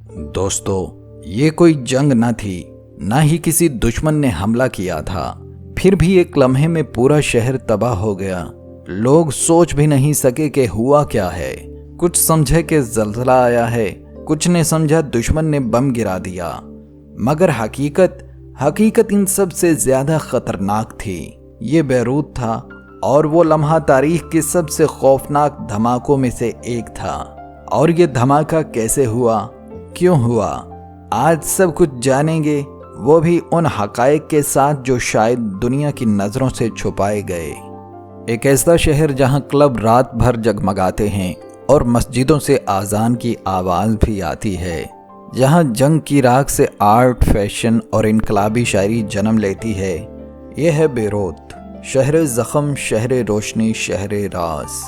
दोस्तों, ये कोई जंग न थी, ना ही किसी दुश्मन ने हमला किया था। फिर भी एक लम्हे में पूरा शहर तबाह हो गया। लोग सोच भी नहीं सके कि हुआ क्या है। कुछ समझे कि जल्जला आया है, कुछ ने समझा दुश्मन ने बम गिरा दिया। मगर हकीकत इन सब से ज्यादा खतरनाक थी। ये बैरूत था और वो लम्हा तारीख के सबसे खौफनाक धमाकों में से एक था। और ये धमाका कैसे हुआ, क्यों हुआ, आज सब कुछ जानेंगे, वो भी उन हकायक के साथ जो शायद दुनिया की नज़रों से छुपाए गए। एक ऐसा शहर जहां क्लब रात भर जगमगाते हैं और मस्जिदों से आज़ान की आवाज़ भी आती है, जहां जंग की राख से आर्ट, फैशन और इनकलाबी शायरी जन्म लेती है। यह है बेरूत, शहर ज़ख्म, शहर रोशनी, शहर राज।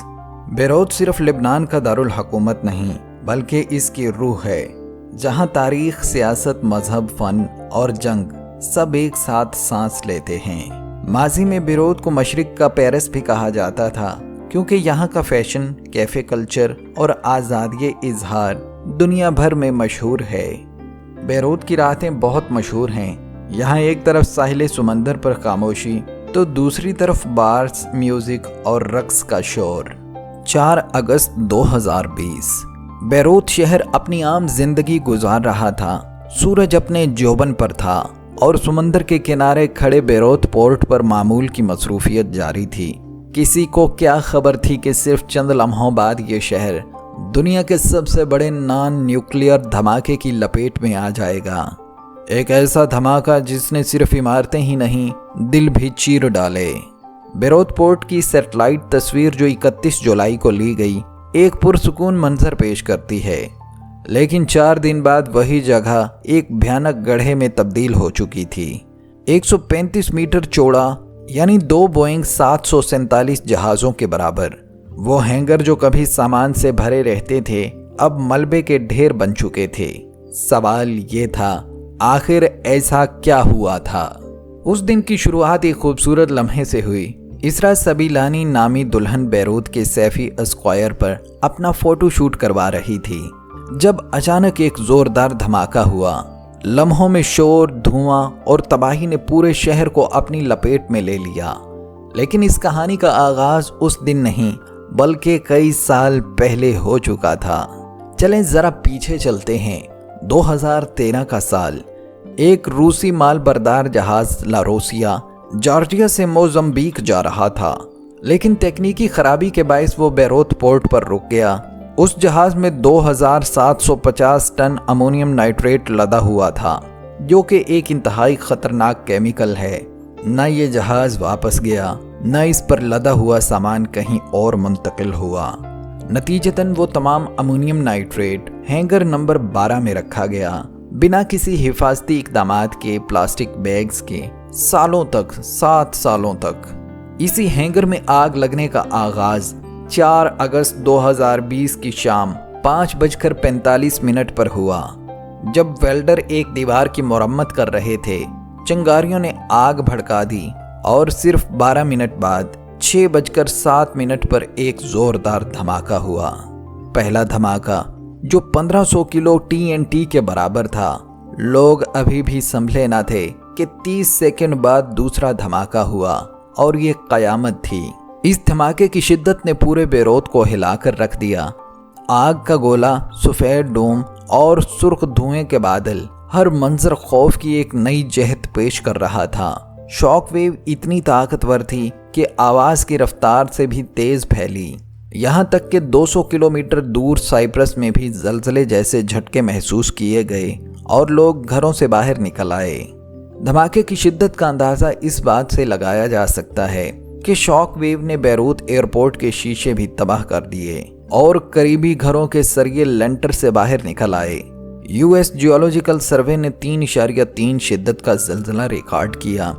बेरूत सिर्फ लेबनान का दारुल हुकूमत नहीं, बल्कि इसकी रूह है, जहां तारीख, सियासत, मजहब, फन और जंग सब एक साथ सांस लेते हैं। माजी में बेरूत को मशरिक का पेरिस भी कहा जाता था, क्योंकि यहाँ का फैशन, कैफे कल्चर और आज़ादी इजहार दुनिया भर में मशहूर है। बेरूत की रातें बहुत मशहूर हैं। यहाँ एक तरफ साहिल समंदर पर खामोशी, तो दूसरी तरफ बार्स, म्यूजिक और रक्स का शोर। 4 अगस्त 2020 बेरूत शहर अपनी आम जिंदगी गुजार रहा था। सूरज अपने जोबन पर था और समंदर के किनारे खड़े बेरूत पोर्ट पर मामूल की मसरूफियत जारी थी। किसी को क्या खबर थी कि सिर्फ चंद लम्हों बाद ये शहर दुनिया के सबसे बड़े नॉन न्यूक्लियर धमाके की लपेट में आ जाएगा। एक ऐसा धमाका जिसने सिर्फ इमारतें ही नहीं, दिल भी चीर डाले। बेरूत पोर्ट की सैटेलाइट तस्वीर जो 31 जुलाई को ली गई, एक पुरसुकून मंजर पेश करती है। लेकिन 4 दिन बाद वही जगह एक भयानक गड्ढे में तब्दील हो चुकी थी। 135 मीटर चौड़ा, यानी 2 बोइंग 747 जहाज़ों के बराबर। वो हैंगर जो कभी सामान से भरे रहते थे, अब मलबे के ढेर बन चुके थे। सवाल ये था, आखिर ऐसा क्या हुआ था? उस दिन की शुरुआत एक खूबसूरत लम्हे से हुई। इसरा सबीलानी नामी दुल्हन बेरूत के सैफी स्क्वायर पर अपना फोटो शूट करवा रही थी, जब अचानक एक जोरदार धमाका हुआ। लम्हों में शोर, धुआं और तबाही ने पूरे शहर को अपनी लपेट में ले लिया। लेकिन इस कहानी का आगाज उस दिन नहीं, बल्कि कई साल पहले हो चुका था। चलें जरा पीछे चलते हैं। 2013 का साल। एक रूसी माल बरदार जहाज लारोसिया जॉर्जिया से मोज़म्बिक जा रहा था, लेकिन तकनीकी खराबी के बायस वो बेरूत पोर्ट पर रुक गया। उस जहाज में 2750 टन अमोनियम नाइट्रेट लदा हुआ था, जो कि एक इंतहाई खतरनाक केमिकल है। न ये जहाज वापस गया, न इस पर लदा हुआ सामान कहीं और मुंतकिल हुआ। नतीजतन वो तमाम अमोनियम नाइट्रेट हैंगर नंबर 12 में रखा गया, बिना किसी हिफाजती इकदामात के, प्लास्टिक बैग्स के। 7 सालों तक इसी हैंगर में आग लगने का आगाज 4 अगस्त 2020 की शाम 5:45 पर हुआ। जब वेल्डर एक दीवार की मरम्मत कर रहे थे, चिंगारियों ने आग भड़का दी और सिर्फ 12 मिनट बाद 6:07 पर एक जोरदार धमाका हुआ। पहला धमाका जो 1500 किलो TNT के बराबर था। लोग अभी भी संभले न थे कि 30 सेकंड बाद दूसरा धमाका हुआ और ये कयामत थी। इस धमाके की शिद्दत ने पूरे बेरूत को हिलाकर रख दिया। आग का गोला, सफेद डोम और सुर्ख धुएं के बादल, हर मंजर खौफ की एक नई जहत पेश कर रहा था। शॉक वेव इतनी ताकतवर थी कि आवाज की रफ्तार से भी तेज फैली। यहाँ तक कि 200 किलोमीटर दूर साइप्रस में भी जलजले जैसे झटके महसूस किए गए और लोग घरों से बाहर निकल आए। धमाके की शिद्दत का अंदाजा इस बात से लगाया जा सकता है कि शॉक वेव ने बेरूत एयरपोर्ट के शीशे भी तबाह कर दिए और करीबी घरों के सरिये लेंटर से बाहर निकल आए। यूएस जियोलॉजिकल सर्वे ने 3.3 शिद्दत का जलजला रिकॉर्ड किया।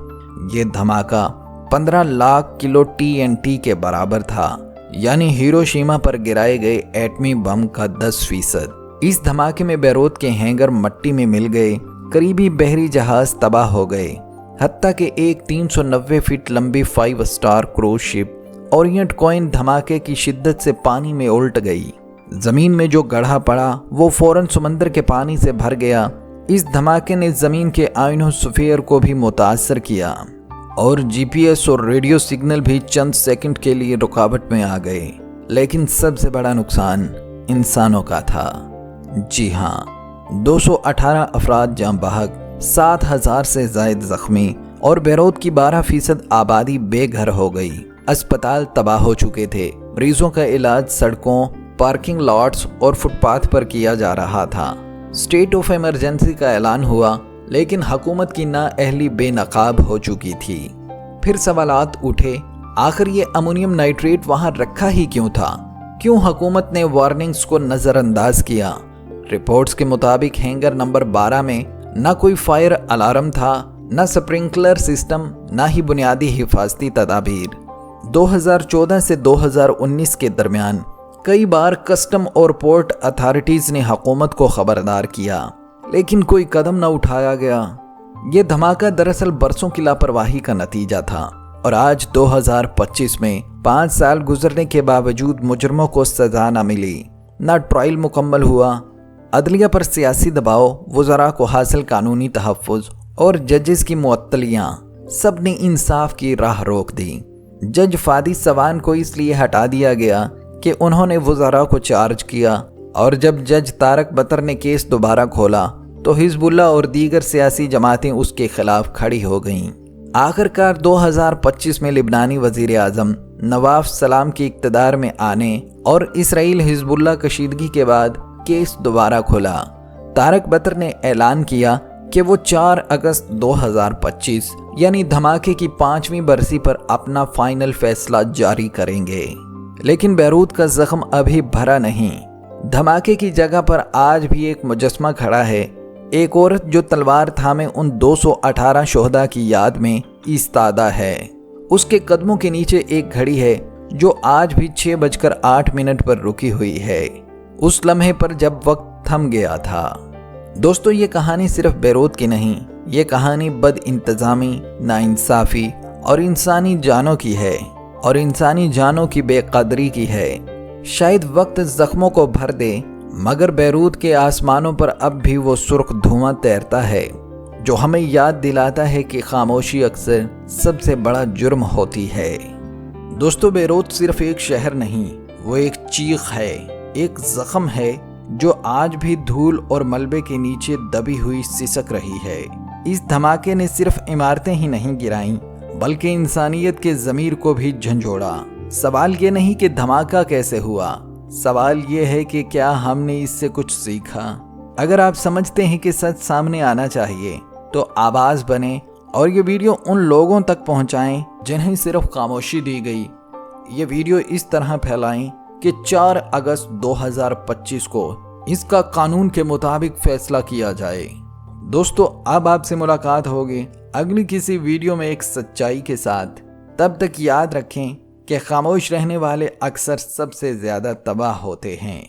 ये धमाका 15 लाख किलो TNT के बराबर था, यानी हिरोशिमा पर गिराए गए एटमी बम का 10%। इस धमाके में बेरूत के हैंगर मट्टी में मिल गए, करीबी बहरी जहाज तबाह हो गए, हत्ता कि एक 390 फीट लंबी 5 star cruise ship Orient coin धमाके की शिद्दत से पानी में उल्ट गई। زمین میں جو گڑھا پڑا وہ فوراً سمندر کے پانی سے بھر گیا۔ اس دھماکے نے زمین کے آئنوسفیئر کو بھی متاثر کیا اور جی پی ایس اور ریڈیو سگنل بھی چند سیکنڈ کے لیے رکاوٹ میں آ گئے۔ لیکن سب سے بڑا نقصان انسانوں کا تھا۔ جی ہاں، 218 افراد جاں بحق، 7,000 سے زائد زخمی اور بیروت کی 12% آبادی بے گھر ہو گئی۔ اسپتال تباہ ہو چکے تھے۔ مریضوں کا علاج سڑکوں، پارکنگ لاٹس اور فٹ پاتھ پر کیا جا رہا تھا۔ اسٹیٹ آف ایمرجنسی کا اعلان ہوا، لیکن حکومت کی نااہلی بے نقاب ہو چکی تھی۔ پھر سوالات اٹھے، آخر یہ امونیم نائٹریٹ وہاں رکھا ہی کیوں تھا؟ کیوں حکومت نے وارننگز کو نظر انداز کیا؟ رپورٹس کے مطابق ہینگر نمبر 12 میں نہ کوئی فائر الارم تھا، نہ سپرنکلر سسٹم، نہ ہی بنیادی حفاظتی تدابیر۔ 2014 سے 2019 کے درمیان کئی بار کسٹم اور پورٹ اتھارٹیز نے حکومت کو خبردار کیا، لیکن کوئی قدم نہ اٹھایا گیا۔ یہ دھماکہ دراصل برسوں کی لاپرواہی کا نتیجہ تھا، اور آج 2025 میں 5 سال گزرنے کے باوجود مجرموں کو سزا نہ ملی، نہ ٹرائل مکمل ہوا۔ عدلیہ پر سیاسی دباؤ، وزراء کو حاصل قانونی تحفظ اور ججز کی معطلیاں، سب نے انصاف کی راہ روک دی۔ جج فادی سوان کو اس لیے ہٹا دیا گیا کہ انہوں نے وزراء کو چارج کیا، اور جب جج طارق بطر نے کیس دوبارہ کھولا تو حزب اللہ اور دیگر سیاسی جماعتیں اس کے خلاف کھڑی ہو گئیں۔ آخرکار 2025 میں لبنانی وزیر اعظم نواف سلام کے اقتدار میں آنے اور اسرائیل حزب اللہ کشیدگی کے بعد کیس دوبارہ کھلا۔ طارق بطر نے اعلان کیا کہ وہ 4 اگست 2025 یعنی دھماکے کی 5ویں برسی پر اپنا فائنل فیصلہ جاری کریں گے۔ لیکن بیروت کا زخم ابھی بھرا نہیں۔ دھماکے کی جگہ پر آج بھی ایک مجسمہ کھڑا ہے، ایک عورت جو تلوار تھامے ان 218 شہداء کی یاد میں ایستادہ ہے۔ اس کے قدموں کے نیچے ایک گھڑی ہے جو آج بھی 6:08 پر رکی ہوئی ہے، اس لمحے پر جب وقت تھم گیا تھا۔ دوستو، یہ کہانی صرف بیروت کی نہیں، یہ کہانی بد انتظامی، ناانصافی اور انسانی جانوں کی ہے، اور انسانی جانوں کی بے قدری کی ہے۔ شاید وقت زخموں کو بھر دے، مگر بیروت کے آسمانوں پر اب بھی وہ سرخ دھواں تیرتا ہے، جو ہمیں یاد دلاتا ہے کہ خاموشی اکثر سب سے بڑا جرم ہوتی ہے۔ دوستو، بیروت صرف ایک شہر نہیں، وہ ایک چیخ ہے، ایک زخم ہے جو آج بھی دھول اور ملبے کے نیچے دبی ہوئی سسک رہی ہے۔ اس دھماکے نے صرف عمارتیں ہی نہیں گرائیں، بلکہ انسانیت کے ضمیر کو بھی جھنجھوڑا۔ سوال یہ نہیں کہ دھماکہ کیسے ہوا، سوال یہ ہے کہ کیا ہم نے اس سے کچھ سیکھا؟ اگر آپ سمجھتے ہیں کہ سچ سامنے آنا چاہیے تو آواز بنیں اور یہ ویڈیو ان لوگوں تک پہنچائیں جنہیں صرف خاموشی دی گئی۔ یہ ویڈیو اس طرح پھیلائیں کہ 4 اگست 2025 کو اس کا قانون کے مطابق فیصلہ کیا جائے۔ دوستو، اب آپ سے ملاقات ہوگی اگلی کسی ویڈیو میں ایک سچائی کے ساتھ۔ تب تک یاد رکھیں کہ خاموش رہنے والے اکثر سب سے زیادہ تباہ ہوتے ہیں۔